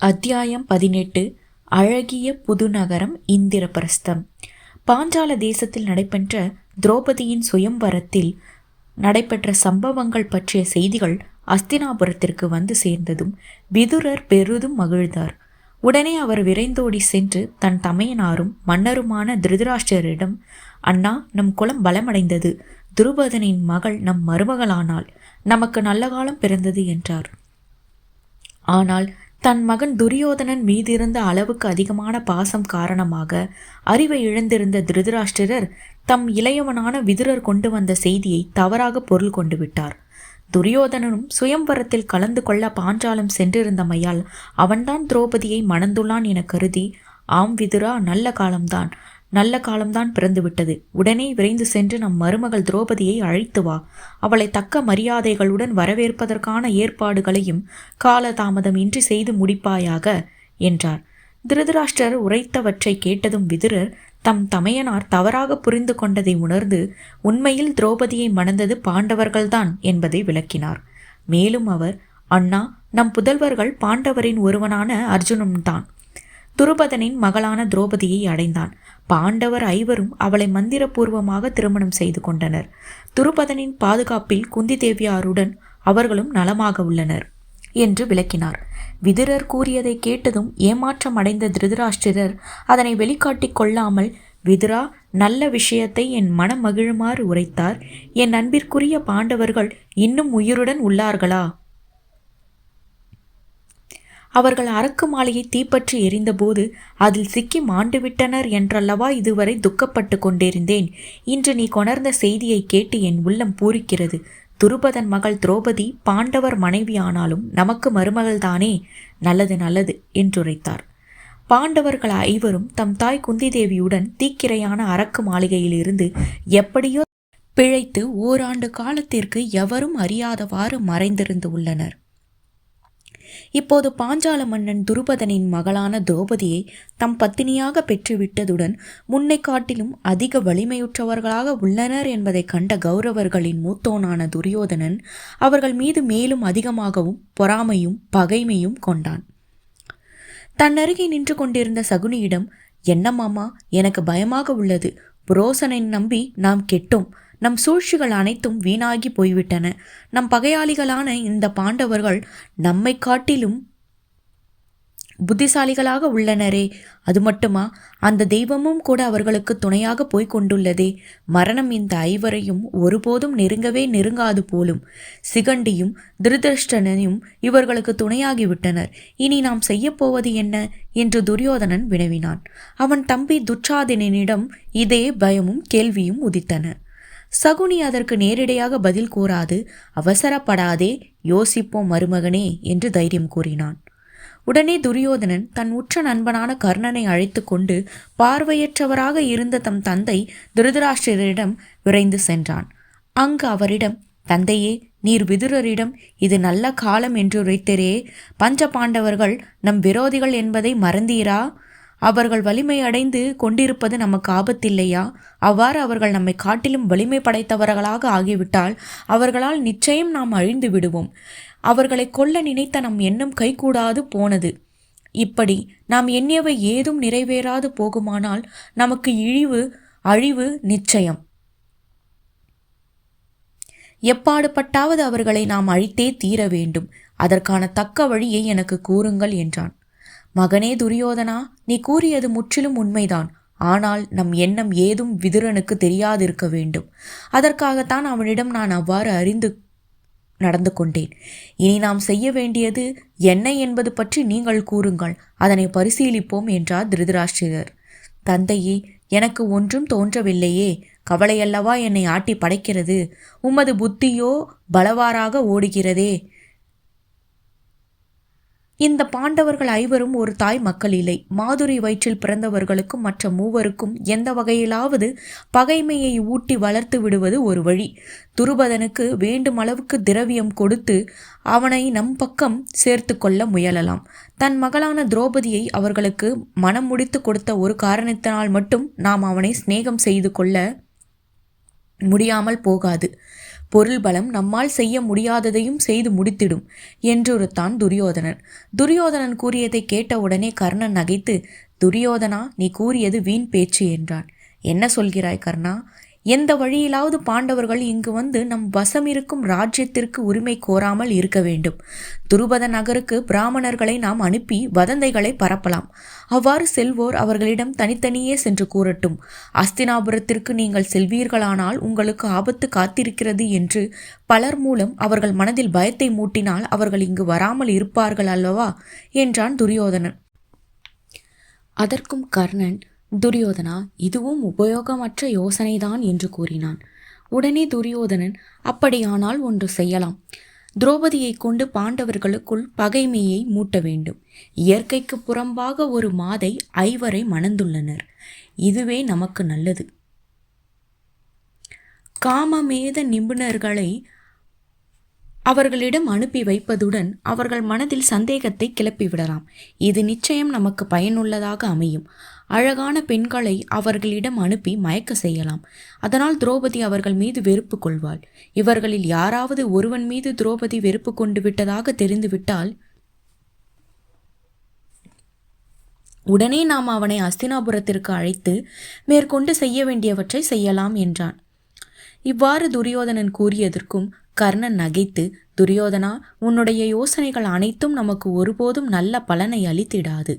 அத்தியாயம் 18. அழகிய புதுநகரம் இந்திரபிரஸ்தம். பாஞ்சால தேசத்தில் நடைபெற்ற திரௌபதியின் சுயம்வரத்தில் நடைபெற்ற சம்பவங்கள் பற்றிய செய்திகள் அஸ்தினாபுரத்திற்கு வந்து சேர்ந்ததும் விதுரர் பெரிதும் மகிழ்ந்தார். உடனே அவர் விரைந்தோடி சென்று தன் தமையனாரும் மன்னருமான திருதராஷ்டிரரிடம், அண்ணா, நம் குலம் பலமடைந்தது. துருபதனின் மகள் நம் மருமகளானால் நமக்கு நல்ல காலம் பிறந்தது என்றார். ஆனால் தன் மகன் துரியோதனன் மீதிருந்த அளவுக்கு அதிகமான பாசம் காரணமாக அறிவை இழந்திருந்த திருதராஷ்டிரர் தம் இளையவனான விதுரர் கொண்டு வந்த செய்தியை தவறாக பொருள் கொண்டு விட்டார். துரியோதனனும் சுயம்வரத்தில் கலந்து கொள்ள பாஞ்சாலம் சென்றிருந்தமையால் அவன்தான் திரௌபதியை மணந்துள்ளான் என கருதி, ஆம் விதுரா, நல்ல காலம்தான் பிறந்துவிட்டது. உடனே விரைந்து சென்று நம் மருமகள் திரௌபதியை அழைத்து வா. அவளை தக்க மரியாதைகளுடன் வரவேற்பதற்கான ஏற்பாடுகளையும் காலதாமதம் இன்றி செய்து முடிப்பாயாக என்றார். திருதராஷ்டிரர் உரைத்தவற்றை கேட்டதும் விதுரர் தம் தமையனார் தவறாக புரிந்து கொண்டதை உணர்ந்து உண்மையில் திரௌபதியை மணந்தது பாண்டவர்கள்தான் என்பதை விளக்கினார். மேலும் அவர், அண்ணா, நம் புதல்வர்கள் பாண்டவரின் ஒருவனான அர்ஜுனன்தான் துருபதனின் மகளான திரௌபதியை அடைந்தான். பாண்டவர் ஐவரும் அவளை மந்திரபூர்வமாக திருமணம் செய்து கொண்டனர். துருபதனின் பாதுகாப்பில் குந்தி தேவியாருடன் அவர்களும் நலமாக உள்ளனர் என்று விளக்கினார். விதுரர் கூறியதை கேட்டதும் ஏமாற்றம் அடைந்த திருதராஷ்டிரர் அதனை வெளிக்காட்டிக் கொள்ளாமல், விதுரா, நல்ல விஷயத்தை என் மனம் மகிழுமாறு உரைத்தார். என் அன்பிற்குரிய பாண்டவர்கள் இன்னும் உயிருடன் உள்ளார்களா? அவர்கள் அரக்கு மாலையை தீப்பற்றி எரிந்தபோது அதில் சிக்கி மாண்டுவிட்டனர் என்றல்லவா இதுவரை துக்கப்பட்டு கொண்டிருந்தேன். இன்று நீ கொணர்ந்த செய்தியை கேட்டு என் உள்ளம் பூரிக்கிறது. துருபதன் மகள் திரௌபதி பாண்டவர் மனைவி ஆனாலும் நமக்கு மருமகள்தானே. நல்லது என்றுரைத்தார். பாண்டவர்கள் ஐவரும் தம் தாய் குந்தி தேவியுடன் தீக்கிரையான அரக்கு மாளிகையில் இருந்து எப்படியோ பிழைத்து ஓராண்டு காலத்திற்கு எவரும் அறியாதவாறு மறைந்திருந்து உள்ளனர். இப்போது பாஞ்சால மன்னன் துருபதனின் மகளான திரௌபதியை தம் பத்தினியாக பெற்றுவிட்டதுடன் முன்னை காட்டிலும் அதிக வலிமையுற்றவர்களாக உள்ளனர் என்பதை கண்ட கௌரவர்களின் மூத்தோனான துரியோதனன் அவர்கள் மீது மேலும் அதிகமாகவும் பொறாமையும் பகைமையும் கொண்டான். தன்னருகே நின்று கொண்டிருந்த சகுனியிடம், என்ன மாமா, எனக்கு பயமாக உள்ளது. புரோசனை நம்பி நாம் கெட்டோம். நம் சூழ்ச்சிகள் அனைத்தும் வீணாகி போய்விட்டன. நம் பகையாளிகளான இந்த பாண்டவர்கள் நம்மை காட்டிலும் புத்திசாலிகளாக உள்ளனரே. அது மட்டுமா, அந்த தெய்வமும் கூட அவர்களுக்கு துணையாக போய்க் கொண்டுள்ளதே. மரணம் இந்த ஐவரையும் ஒருபோதும் நெருங்காது போலும். சிகண்டியும் திருதஷ்டனையும் இவர்களுக்கு துணையாகிவிட்டனர். இனி நாம் செய்யப்போவது என்ன என்று துரியோதனன் வினவினான். அவன் தம்பி துச்சாதனனிடம் இதே பயமும் கேள்வியும் உதித்தன. சகுனி அதற்கு நேரிடையாக பதில் கூறாது, அவசரப்படாதே, யோசிப்போம் மருமகனே என்று தைரியம் கூறினான். உடனே துரியோதனன் தன் உற்ற நண்பனான கர்ணனை அழைத்து கொண்டு பார்வையற்றவராக இருந்த தம் தந்தை திருதராஷ்டிரரிடம் விரைந்து சென்றான். அங்கு அவரிடம், தந்தையே, நீர் விதுரரிடம் இது நல்ல காலம் என்று உரைத்தரே. பஞ்ச பாண்டவர்கள் நம் விரோதிகள் என்பதை மறந்தீரா? அவர்கள் வலிமை அடைந்து கொண்டிருப்பது நமக்கு ஆபத்தில்லையா? அவ்வாறு அவர்கள் நம்மை காட்டிலும் வலிமை படைத்தவர்களாக ஆகிவிட்டால் அவர்களால் நிச்சயம் நாம் அழிந்து விடுவோம். அவர்களை கொல்ல நினைத்த நம் எண்ணம் கைகூடாது போனது. இப்படி நாம் எண்ணியவை ஏதும் நிறைவேறாது போகுமானால் நமக்கு அழிவு நிச்சயம். எப்பாடுபட்டாவது அவர்களை நாம் அழித்தே தீர வேண்டும். அதற்கான தக்க வழியை எனக்கு கூறுங்கள் என்றான். மகனே துரியோதனா, நீ கூறியது முற்றிலும் உண்மைதான். ஆனால் நம் எண்ணம் ஏதும் விதுரனுக்கு தெரியாதிருக்க வேண்டும். அதற்காகத்தான் அவனிடம் நான் அவ்வாறு அறிந்து நடந்து கொண்டேன். இனி நாம் செய்ய வேண்டியது என்ன என்பது பற்றி நீங்கள் கூறுங்கள், அதனை பரிசீலிப்போம் என்றார் திருதராஷ்டிரர். தந்தையே, எனக்கு ஒன்றும் தோன்றவில்லையே. கவலையல்லவா என்னை ஆட்டி படைக்கிறது. உமது புத்தியோ பலவாறாக ஓடுகிறதே. இந்த பாண்டவர்கள் ஐவரும் ஒரு தாய் மக்கள் இல்லை. மாதுரி வயிற்றில் பிறந்தவர்களுக்கும் மற்ற மூவருக்கும் எந்த வகையிலாவது பகைமையை ஊட்டி வளர்த்து விடுவது ஒரு வழி. துருபதனுக்கு வேண்டும் அளவுக்கு திரவியம் கொடுத்து அவனை நம் பக்கம் சேர்த்து கொள்ள முயலலாம். தன் மகளான திரௌபதியை அவர்களுக்கு மனம் முடித்து கொடுத்த ஒரு காரணத்தினால் மட்டும் நாம் அவனை சிநேகம் செய்து கொள்ள முடியாமல் போகாது. பொருள் பலம் நம்மால் செய்ய முடியாததையும் செய்து முடித்திடும் என்றுரைத்தான் துரியோதனன். துரியோதனன் கூறியதை கேட்டவுடனே கர்ணன் நகைத்து, துரியோதனா, நீ கூறியது வீண் பேச்சு என்றான். என்ன சொல்கிறாய் கர்ணா? எந்த வழியிலாவது பாண்டவர்கள் இங்கு வந்து நம் வசம் இருக்கும் ராஜ்யத்திற்கு உரிமை கோராமல் இருக்க வேண்டும். துருபத நகருக்கு பிராமணர்களை நாம் அனுப்பி வதந்தைகளை பரப்பலாம். அவ்வாறு செல்வோர் அவர்களிடம் தனித்தனியே சென்று கூறட்டும். அஸ்தினாபுரத்திற்கு நீங்கள் செல்வீர்களானால் உங்களுக்கு ஆபத்து காத்திருக்கிறது என்று பலர் மூலம் அவர்கள் மனதில் பயத்தை மூட்டினால் அவர்கள் இங்கு வராமல் இருப்பார்கள் அல்லவா என்றான் துரியோதனன். அதற்கும் கர்ணன், துரியோதனா, இதுவும் உபயோகமற்ற யோசனைதான் என்று கூறினான். உடனே துரியோதனன், அப்படியானால் ஒன்று செய்யலாம். திரௌபதியை கொண்டு பாண்டவர்களுக்குள் பகைமையை மூட்ட வேண்டும். இயற்கைக்கு புறம்பாக ஒரு மாதை 5 மணந்துள்ளனர். இதுவே நமக்கு நல்லது. காமமேத நிபுணர்களை அவர்களிடம் அனுப்பி வைப்பதுடன் அவர்கள் மனதில் சந்தேகத்தை கிளப்பிவிடலாம். இது நிச்சயம் நமக்கு பயனுள்ளதாக அமையும். அழகான பெண்களை அவர்களிடம் அனுப்பி மயக்க செய்யலாம். அதனால் திரௌபதி அவர்கள் மீது வெறுப்பு கொள்வாள். இவர்களில் யாராவது ஒருவன் மீது திரௌபதி வெறுப்பு கொண்டு விட்டதாக தெரிந்துவிட்டால் உடனே நாம் அவனை அஸ்தினாபுரத்திற்கு அழைத்து மேற்கொண்டு செய்ய வேண்டியவற்றை செய்யலாம் என்றான். இவ்வாறு துரியோதனன் கூறியதற்கும் கர்ணன் நகைத்து, துரியோதனா, உன்னுடைய யோசனைகள் அனைத்தும் நமக்கு ஒருபோதும் நல்ல பலனை அளித்திடாது.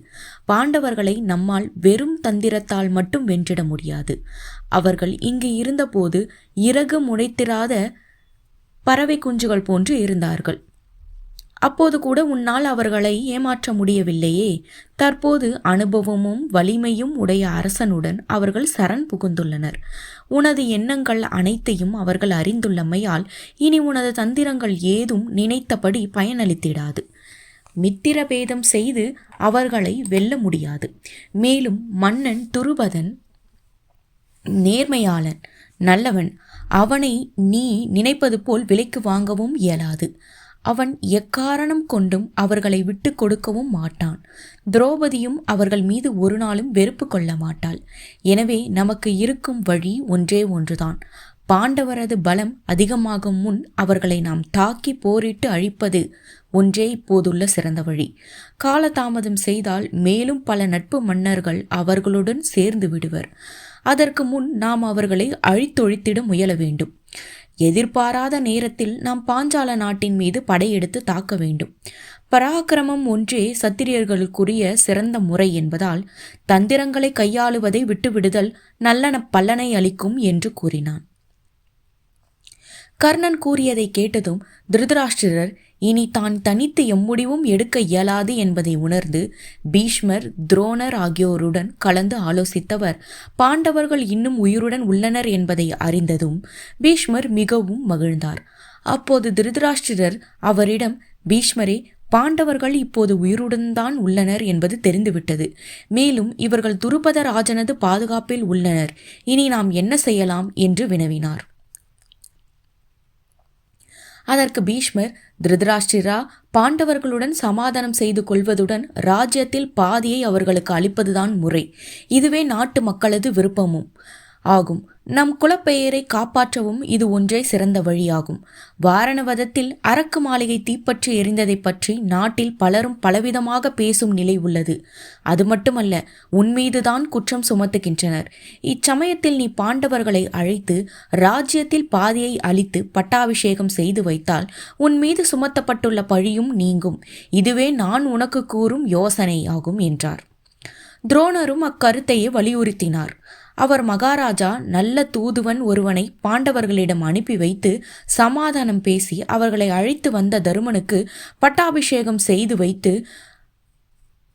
பாண்டவர்களை நம்மால் வெறும் தந்திரத்தால் மட்டும் வென்றிட முடியாது. அவர்கள் இங்கு இருந்தபோது இறகு முளைத்திராத பறவை குஞ்சுகள் போன்று இருந்தார்கள். அப்போது கூட உன்னால் அவர்களை ஏமாற்ற முடியவில்லையே. தற்போது அனுபவமும் வலிமையும் உடைய அரசனுடன் அவர்கள் சரண் புகுந்துள்ளனர். உனது எண்ணங்கள் அனைத்தையும் அவர்கள் அறிந்துள்ளமையால் இனி உனது தந்திரங்கள் ஏதும் நினைத்தபடி பயனளித்திடாது. மித்திர பேதம் செய்து அவர்களை வெல்ல முடியாது. மேலும் மன்னன் துருபதன் நேர்மையாளன், நல்லவன். அவனை நீ நினைப்பது போல் விலைக்கு வாங்கவும் இயலாது. அவன் எக்காரணம் கொண்டும் அவர்களை விட்டு கொடுக்கவும் மாட்டான். திரௌபதியும் அவர்கள் மீது ஒரு நாளும் வெறுப்பு கொள்ள மாட்டாள். எனவே நமக்கு இருக்கும் வழி ஒன்றே ஒன்றுதான். பாண்டவரது பலம் அதிகமாகும் முன் அவர்களை நாம் தாக்கி போரிட்டு அழிப்பது ஒன்றே இப்போதுள்ள சிறந்த வழி. காலதாமதம் செய்தால் மேலும் பல நட்பு மன்னர்கள் அவர்களுடன் சேர்ந்து விடுவர். அதற்கு முன் நாம் அவர்களை அழித்தொழித்திட முயல வேண்டும். எதிர்பாராத நேரத்தில் நாம் பாஞ்சால நாட்டின் மீது படையெடுத்து தாக்க வேண்டும். பராக்கிரமம் ஒன்றே சத்திரியர்களுக்குரிய சிறந்த முறை என்பதால் தந்திரங்களை கையாளுவதை விட்டுவிடுதல் நல்ல பலனை அளிக்கும் என்று கூறினான். கர்ணன் கூறியதை கேட்டதும் திருதராஷ்டிரர் இனி தான் தனித்து எம்முடிவும் எடுக்க இயலாது என்பதை உணர்ந்து பீஷ்மர், துரோணர் ஆகியோருடன் கலந்து ஆலோசித்தவர் பாண்டவர்கள் இன்னும் உயிருடன் உள்ளனர் என்பதை அறிந்ததும் பீஷ்மர் மிகவும் மகிழ்ந்தார். அப்போது திருதராஷ்டிரர் அவரிடம், பீஷ்மரே, பாண்டவர்கள் இப்போது உயிருடன் தான் உள்ளனர் என்பது தெரிந்துவிட்டது. மேலும் இவர்கள் துருபத ராஜனது பாதுகாப்பில் உள்ளனர். இனி நாம் என்ன செய்யலாம் என்று வினவினார். அதற்கு பீஷ்மர், திருதராஷ்டிரா, பாண்டவர்களுடன் சமாதானம் செய்து கொள்வதுடன் ராஜ்யத்தில் பாதியை அவர்களுக்கு அளிப்பதுதான் முறை. இதுவே நாட்டு மக்களது விருப்பமும் ஆகும். நம் குலப்பெயரை காப்பாற்றவும் இது ஒன்றே சிறந்த வழியாகும். வாரணவதத்தில் அரக்கு மாளிகை தீப்பற்றி எரிந்ததை பற்றி நாட்டில் பலரும் பலவிதமாக பேசும் நிலை உள்ளது. அது மட்டுமல்ல, உன்மீதுதான் குற்றம் சுமத்துகின்றனர். இச்சமயத்தில் நீ பாண்டவர்களை அழைத்து ராஜ்யத்தில் பாதியை அளித்து பட்டாபிஷேகம் செய்து வைத்தால் உன் மீது சுமத்தப்பட்டுள்ள பழியும் நீங்கும். இதுவே நான் உனக்கு கூறும் யோசனை ஆகும் என்றார். துரோணரும் அக்கருத்தையே வலியுறுத்தினார். அவர் மகாராஜா நல்ல தூதுவன் ஒருவனை பாண்டவர்களிடம் அனுப்பி வைத்து சமாதானம் பேசி அவர்களை அழைத்து வந்த தருமனுக்கு பட்டாபிஷேகம் செய்து வைத்து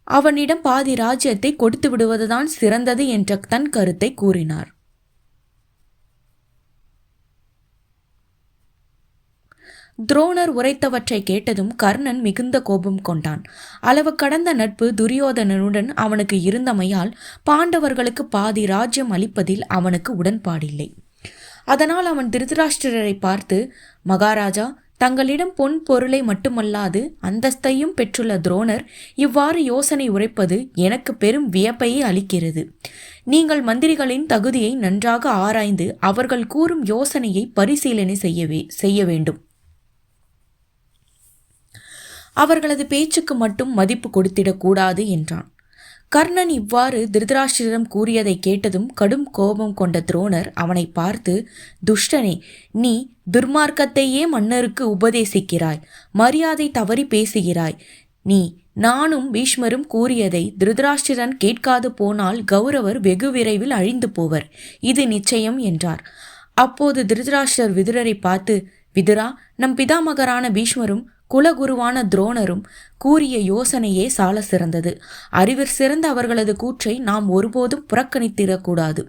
அவனிடம் பாதி ராஜ்யத்தை கொடுத்து விடுவதுதான் சிறந்தது என்ற தன் கருத்தை கூறினார். துரோணர் உரைத்தவற்றை கேட்டதும் கர்ணன் மிகுந்த கோபம் கொண்டான். அளவு கடந்த நட்பு துரியோதனனுடன் அவனுக்கு இருந்தமையால் பாண்டவர்களுக்கு பாதி ராஜ்யம் அளிப்பதில் அவனுக்கு உடன்பாடில்லை. அதனால் அவன் திருதராஷ்டிரரை பார்த்து, மகாராஜா, தங்களிடம் பொன் பொருளை மட்டுமல்லாது அந்தஸ்தையும் பெற்றுள்ள துரோணர் இவ்வாறு யோசனை உரைப்பது எனக்கு பெரும் வியப்பையே அளிக்கிறது. நீங்கள் மந்திரிகளின் தகுதியை நன்றாக ஆராய்ந்து அவர்கள் கூறும் யோசனையை பரிசீலனை செய்ய வேண்டும். அவர்களது பேச்சுக்கு மட்டும் மதிப்பு கொடுத்திடக்கூடாது என்றான். கர்ணன் இவ்வாறு திருதராஷ்டிரரிடம் கூறியதை கேட்டதும் கடும் கோபம் கொண்ட துரோணர் அவனை பார்த்து, துஷ்டனே, நீ துர்மார்க்கத்தையே மன்னருக்கு உபதேசிக்கிறாய், மரியாதை தவறி பேசுகிறாய். நானும் பீஷ்மரும் கூறியதை திருதராஷ்டிரன் கேட்காது போனால் கௌரவர் வெகு விரைவில் அழிந்து போவர், இது நிச்சயம் என்றார். அப்போது திருதராஷ்டிரர் விதுரரை பார்த்து, விதுரா, நம் பிதாமகரான பீஷ்மரும் குலகுருவான துரோணரும் கூறிய யோசனையே சால சிறந்தது. அறிவிற் சிறந்த அவர்களது கூற்றை நாம் ஒருபோதும் புறக்கணித்திடக்கூடாது.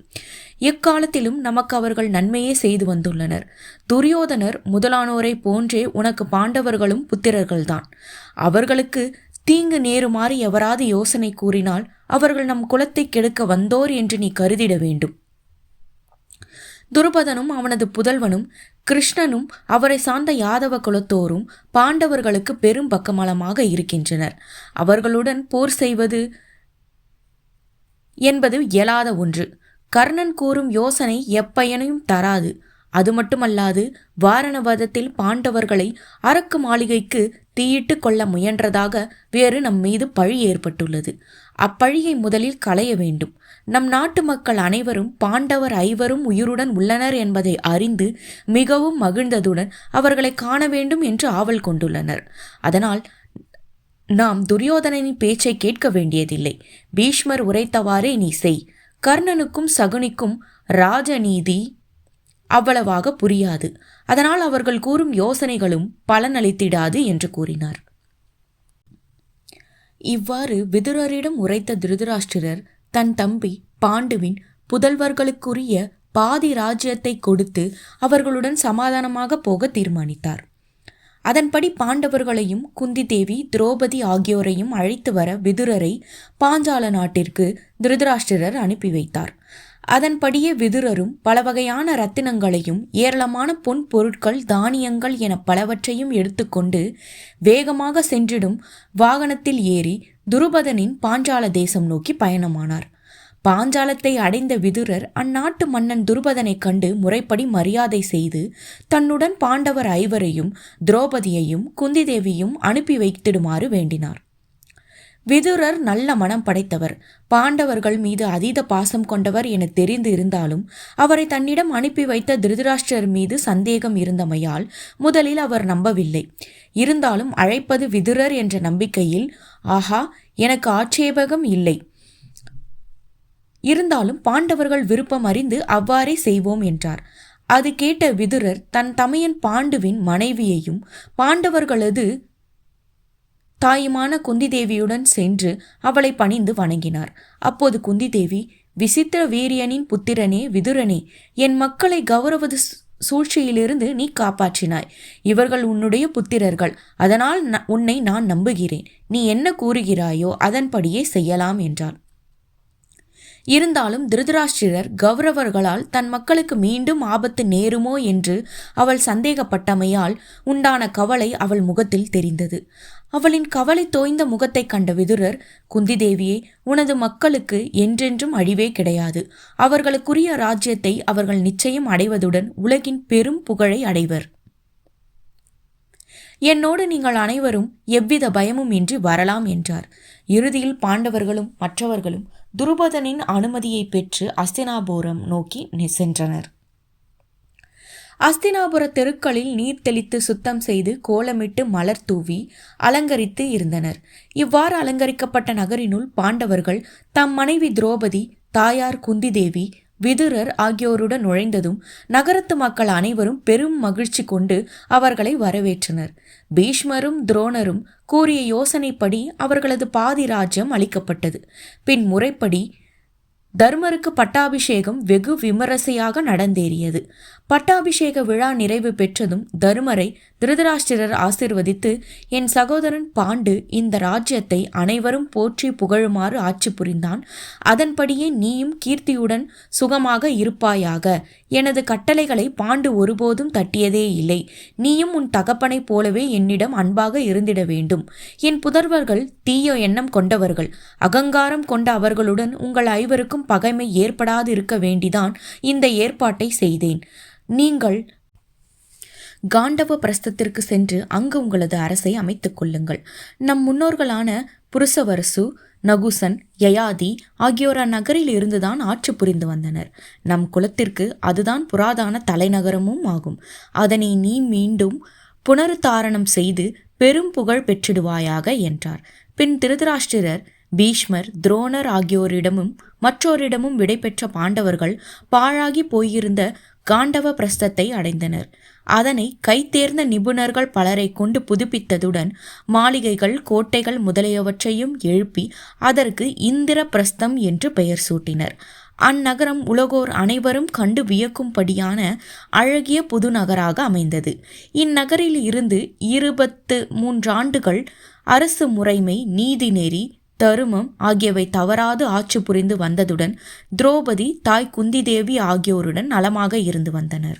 எக்காலத்திலும் நமக்கு அவர்கள் நன்மையே செய்து வந்துள்ளனர். துரியோதனர் முதலானோரை போன்றே உனக்கு பாண்டவர்களும் புத்திரர்கள்தான். அவர்களுக்கு தீங்கு நேருமாறு எவராது யோசனை கூறினால் அவர்கள் நம் குலத்தை கெடுக்க வந்தோர் என்று நீ கருதிட வேண்டும். துருபதனும் அவனது புதல்வனும் கிருஷ்ணனும் அவரை சார்ந்த யாதவ குலத்தோரும் பாண்டவர்களுக்கு பெரும் பக்கமலமாக இருக்கின்றனர். அவர்களுடன் போர் செய்வது என்பது இயலாத ஒன்று. கர்ணன் கூறும் யோசனை எப்பயனையும் தராது. அது மட்டுமல்லாது வாரணவதத்தில் பாண்டவர்களை அரக்கு மாளிகைக்கு தீயிட்டு கொள்ள முயன்றதாக வேறு நம் மீது பழி ஏற்பட்டுள்ளது. அப்பழியை முதலில் களைய வேண்டும். நம் நாட்டு மக்கள் அனைவரும் பாண்டவர் ஐவரும் உயிருடன் உள்ளனர் என்பதை அறிந்து மிகவும் மகிழ்ந்ததுடன் அவர்களை காண வேண்டும் என்று ஆவல் கொண்டுள்ளனர். அதனால் நாம் துரியோதனனின் பேச்சை கேட்க வேண்டியதில்லை. பீஷ்மர் உரைத்தவாறே நீ செய். கர்ணனுக்கும் சகுனிக்கும் ராஜநீதி அவ்வளவாக புரியாது. அதனால் அவர்கள் கூறும் யோசனைகளும் பலனளித்திடாது என்று கூறினார். இவ்வாறு விதுரரிடம் உரைத்த திருதராஷ்டிரர் தன் தம்பி பாண்டுவின் புதல்வர்களுக்குரிய பாதி ராஜ்யத்தை கொடுத்து அவர்களுடன் சமாதானமாக போக தீர்மானித்தார். அதன்படி பாண்டவர்களையும் குந்தி தேவி, திரௌபதி ஆகியோரையும் அழைத்து வர விதுரரை பாஞ்சால நாட்டிற்கு திருதராஷ்டிரர் அனுப்பி வைத்தார். அதன்படியே விதுரரும் பல வகையான இரத்தினங்களையும் ஏராளமான பொன் பொருட்கள், தானியங்கள் என பலவற்றையும் எடுத்துக்கொண்டு வேகமாக சென்றிடும் வாகனத்தில் ஏறி துருபதனின் பாஞ்சால தேசம் நோக்கி பயணமானார். பாஞ்சாலத்தை அடைந்த விதுரர் அந்நாட்டு மன்னன் துருபதனை கண்டு முறைப்படி மரியாதை செய்து தன்னுடன் பாண்டவர் ஐவரையும் திரௌபதியையும் குந்தி தேவியும் அனுப்பி வைத்திடுமாறு வேண்டினார். விதுரர் நல்ல மனம் படைத்தவர், பாண்டவர்கள் மீது அதீத பாசம் கொண்டவர் என தெரிந்து இருந்தாலும் அவரை தன்னிடம் அனுப்பி வைத்த திருதராஷ்டிரர் மீது சந்தேகம் இருந்தமையால் முதலில் அவர் நம்பவில்லை. இருந்தாலும் அழைப்பது விதுரர் என்ற நம்பிக்கையில், ஆஹா, எனக்கு ஆட்சேபகம் இல்லை, இருந்தாலும் பாண்டவர்கள் விருப்பம் அறிந்து அவ்வாறே செய்வோம் என்றார். அது கேட்ட விதுரர் தன் தமையன் பாண்டுவின் மனைவியையும் பாண்டவர்களது தாயுமான குந்தி தேவியுடன் சென்று அவளை பணிந்து வணங்கினார். அப்போது குந்தி தேவி, விசித்திர வீரியனின் புத்திரனே விதுரனே, என் மக்களை கௌரவது சூழ்ச்சியிலிருந்து நீ காப்பாற்றினாய். இவர்கள் உன்னுடைய புத்திரர்கள். அதனால் உன்னை நான் நம்புகிறேன். நீ என்ன கூறுகிறாயோ அதன்படியே செய்யலாம் என்றார். இருந்தாலும் திருதராஷ்டிரர் கௌரவர்களால் தன் மக்களுக்கு மீண்டும் ஆபத்து நேருமோ என்று அவள் சந்தேகப்பட்டமையால் உண்டான கவலை அவள் முகத்தில் தெரிந்தது. அவளின் கவலை தோய்ந்த முகத்தை கண்ட விதுரர், குந்தி தேவியே, உனது மக்களுக்கு என்றென்றும் அழிவே கிடையாது. அவர்களுக்குரிய ராஜ்யத்தை அவர்கள் நிச்சயம் அடைவதுடன் உலகின் பெரும் புகழை அடைவர். என்னோடு நீங்கள் அனைவரும் எவ்வித பயமும் இன்றி வரலாம் என்றார். இறுதியில் பாண்டவர்களும் மற்றவர்களும் துருபதனின் அனுமதியை பெற்று அஸ்தினாபுரம் நோக்கி சென்றனர். அஸ்தினாபுர தெருக்களில் நீர் தெளித்து சுத்தம் செய்து கோலமிட்டு மலர் தூவி அலங்கரித்து இருந்தனர். இவ்வாறு அலங்கரிக்கப்பட்ட நகரினுள் பாண்டவர்கள் தம் மனைவி திரௌபதி, தாயார் குந்தி தேவி, விதுரர் ஆகியோருடன் நுழைந்ததும் நகரத்து மக்கள் அனைவரும் பெரும் மகிழ்ச்சி கொண்டு அவர்களை வரவேற்றனர். பீஷ்மரும் துரோணரும் கூறிய யோசனைப்படி அவர்களது பாதி ராஜ்யம் அளிக்கப்பட்டது. பின் முறைப்படி தருமருக்கு பட்டாபிஷேகம் வெகு விமரிசையாக நடந்தேறியது. பட்டாபிஷேக விழா நிறைவு பெற்றதும் தருமரை திருதராஷ்டிரர் ஆசிர்வதித்து, என் சகோதரன் பாண்டு இந்த ராஜ்யத்தை அனைவரும் போற்றி புகழுமாறு ஆட்சி புரிந்தான். அதன்படியே நீயும் கீர்த்தியுடன் சுகமாக இருப்பாயாக. எனது கட்டளைகளை பாண்டு ஒருபோதும் தட்டியதே இல்லை. நீயும் உன் தகப்பனைப் போலவே என்னிடம் அன்பாக இருந்திட வேண்டும். என் புதல்வர்கள் தீய எண்ணம் கொண்டவர்கள். அகங்காரம் கொண்ட அவர்களுடன் உங்கள் ஐவருக்கும் பகைமை ஏற்படாது இருக்க வேண்டிதான் இந்த ஏற்பாட்டை செய்தேன். நீங்கள் காண்டவ பிரஸ்தத்திற்கு சென்று அங்கு உங்களது அரசை அமைத்துக் கொள்ளுங்கள். நம் முன்னோர்களான புருசவரசு, நகுசன், யயாதி ஆகியோர் அந்நகரில் இருந்துதான் ஆட்சி புரிந்து வந்தனர். நம் குலத்திற்கு அதுதான் புராதான தலைநகரமும் ஆகும். அதனை நீ மீண்டும் புனருத்தாரணம் செய்து பெரும் புகழ் பெற்றிடுவாயாக என்றார். பின் திருதராஷ்டிரர் பீஷ்மர், துரோணர் ஆகியோரிடமும் மற்றோரிடமும் விடைபெற்ற பாண்டவர்கள் பாழாகி போயிருந்த காண்டவ பிரஸ்தத்தை அடைந்தனர். அதனை கைத்தேர்ந்த நிபுணர்கள் பலரை கொண்டு புதுப்பித்ததுடன் மாளிகைகள், கோட்டைகள் முதலியவற்றையும் எழுப்பி அதற்கு இந்திர பிரஸ்தம் என்று பெயர் சூட்டினர். அந்நகரம் உலகோர் அனைவரும் கண்டு வியக்கும்படியான அழகிய புது நகராக அமைந்தது. இந்நகரில் இருந்து 23 ஆண்டுகள் அரசு முறைமை, நீதிநெறி, தருமம் ஆகியவை தவறாது ஆட்சி புரிந்து வந்ததுடன் திரௌபதி, தாய் குந்தி தேவி ஆகியோருடன் நலமாக இருந்து வந்தனர்.